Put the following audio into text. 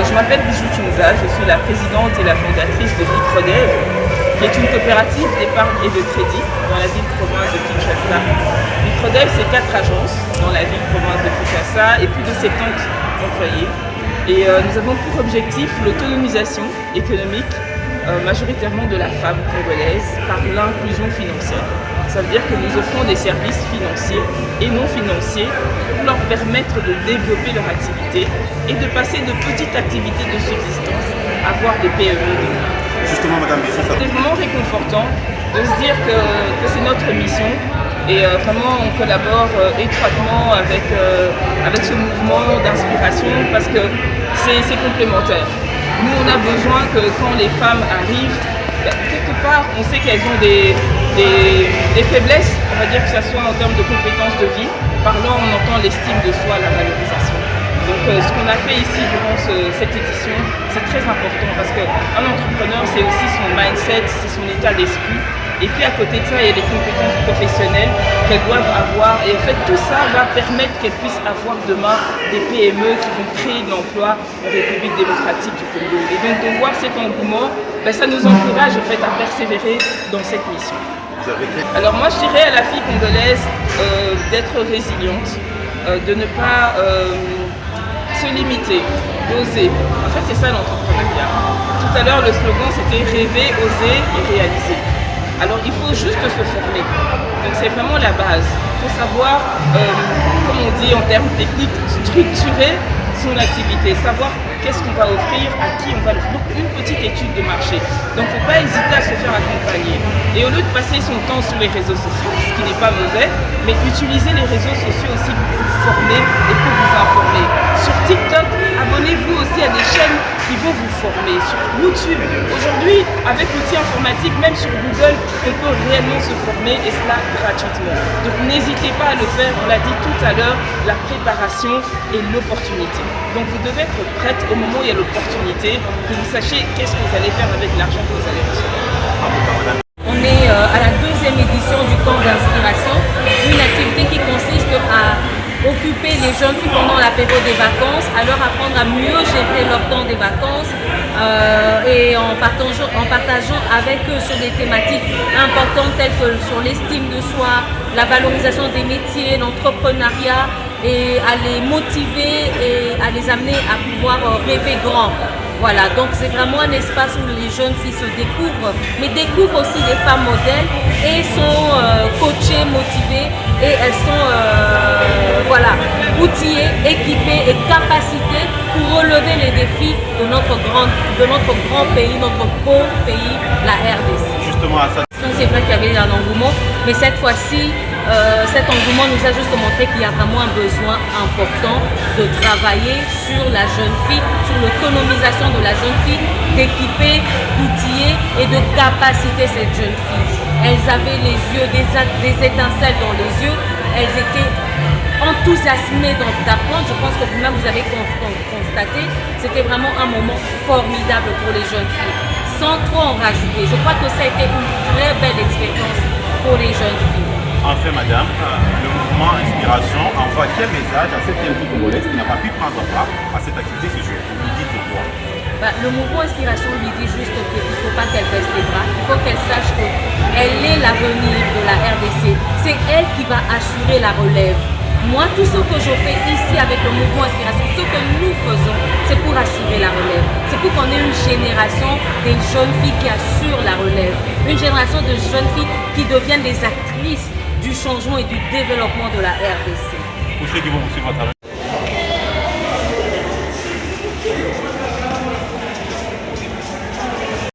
Je m'appelle Bijou Kinza, je suis la présidente et la fondatrice de Microdev, qui est une coopérative d'épargne et de crédit dans la ville-province de Kinshasa. Microdev, c'est 4 agences dans la ville-province de Kinshasa et plus de 70 employés. Et nous avons pour objectif l'autonomisation économique majoritairement de la femme congolaise par l'inclusion financière. Ça veut dire que nous offrons des services financiers et non financiers pour leur permettre de développer leur activité et de passer de petites activités de subsistance à voir des PME demain. Justement, Madame Bijou, c'est vraiment réconfortant de se dire que c'est notre mission et vraiment on collabore étroitement avec ce mouvement d'inspiration parce que c'est complémentaire. Nous, on a besoin que quand les femmes arrivent, quelque part, on sait qu'elles ont des faiblesses, on va dire que ce soit en termes de compétences de vie. Par là, on entend l'estime de soi, la valorisation. Donc, ce qu'on a fait ici durant cette édition, c'est très important parce qu'un entrepreneur, c'est aussi son mindset, c'est son état d'esprit. Et puis à côté de ça, il y a les compétences professionnelles qu'elles doivent avoir. Et en fait, tout ça va permettre qu'elles puissent avoir demain des PME qui vont créer de l'emploi en République démocratique du Congo. Et donc de voir cet engouement, ça nous encourage en fait à persévérer dans cette mission. Alors moi, je dirais à la fille congolaise d'être résiliente, de ne pas se limiter, d'oser. En fait, c'est ça l'entrepreneuriat. Tout à l'heure, le slogan, c'était rêver, oser et réaliser. Alors il faut juste se former, donc c'est vraiment la base. Il faut savoir, comme on dit en termes techniques, structurer son activité, savoir qu'est-ce qu'on va offrir, à qui on va l'offrir. Donc une petite étude de marché. Donc il ne faut pas hésiter à se faire accompagner. Et au lieu de passer son temps sur les réseaux sociaux, ce qui n'est pas mauvais, mais utiliser les réseaux sociaux aussi pour vous former et pour vous informer. Sur TikTok, abonnez-vous aussi à des chaînes qui vont vous former. Sur YouTube, aujourd'hui, avec l'outil informatique, même sur Google, on peut réellement se former et cela gratuitement. Donc n'hésitez pas à le faire, on l'a dit tout à l'heure, la préparation et l'opportunité. Donc vous devez être prête au moment où il y a l'opportunité, que vous sachiez qu'est-ce que vous allez faire avec l'argent que vous allez recevoir. On est à la 2e édition du camp d'inspiration, une activité qui consiste à occuper les jeunes filles pendant la période des vacances, à leur apprendre à mieux gérer leur temps des vacances et en partageant avec eux sur des thématiques importantes telles que sur l'estime de soi, la valorisation des métiers, l'entrepreneuriat et à les motiver et à les amener à pouvoir rêver grand. Voilà, donc c'est vraiment un espace où les jeunes filles se découvrent, mais découvrent aussi des femmes modèles et sont coachées, motivées et elles sont outillées, équipées et capacitées pour relever les défis de notre grand pays, notre beau pays, la RDC. Justement à ça. C'est vrai qu'il y avait un engouement, mais cette fois-ci, cet engouement nous a juste montré qu'il y a vraiment un besoin important de travailler sur la jeune fille, sur l'autonomisation de la jeune fille, d'équiper, d'outiller et de capaciter cette jeune fille. Elles avaient les yeux, des étincelles dans les yeux, elles étaient enthousiasmées d'apprendre. Je pense que vous-même vous avez constaté, c'était vraiment un moment formidable pour les jeunes filles, sans trop en rajouter. Je crois que ça a été une très belle expérience pour les jeunes filles. Enfin, madame, le mouvement Inspiration envoie quel message à cette jeune fille congolaise qui n'a pas pu prendre part à cette activité ce jour? Vous lui dites quoi? Le mouvement Inspiration lui dit juste qu'il ne faut pas qu'elle baisse les bras, il faut qu'elle sache qu'elle est l'avenir de la RDC. C'est elle qui va assurer la relève. Moi, tout ce que je fais ici avec le mouvement Inspiration, ce que nous faisons, c'est pour assurer la relève. C'est pour qu'on ait une génération des jeunes filles qui assurent la relève. Une génération de jeunes filles qui deviennent des actrices du changement et du développement de la RDC. Pour ceux qui vont vous suivre à travers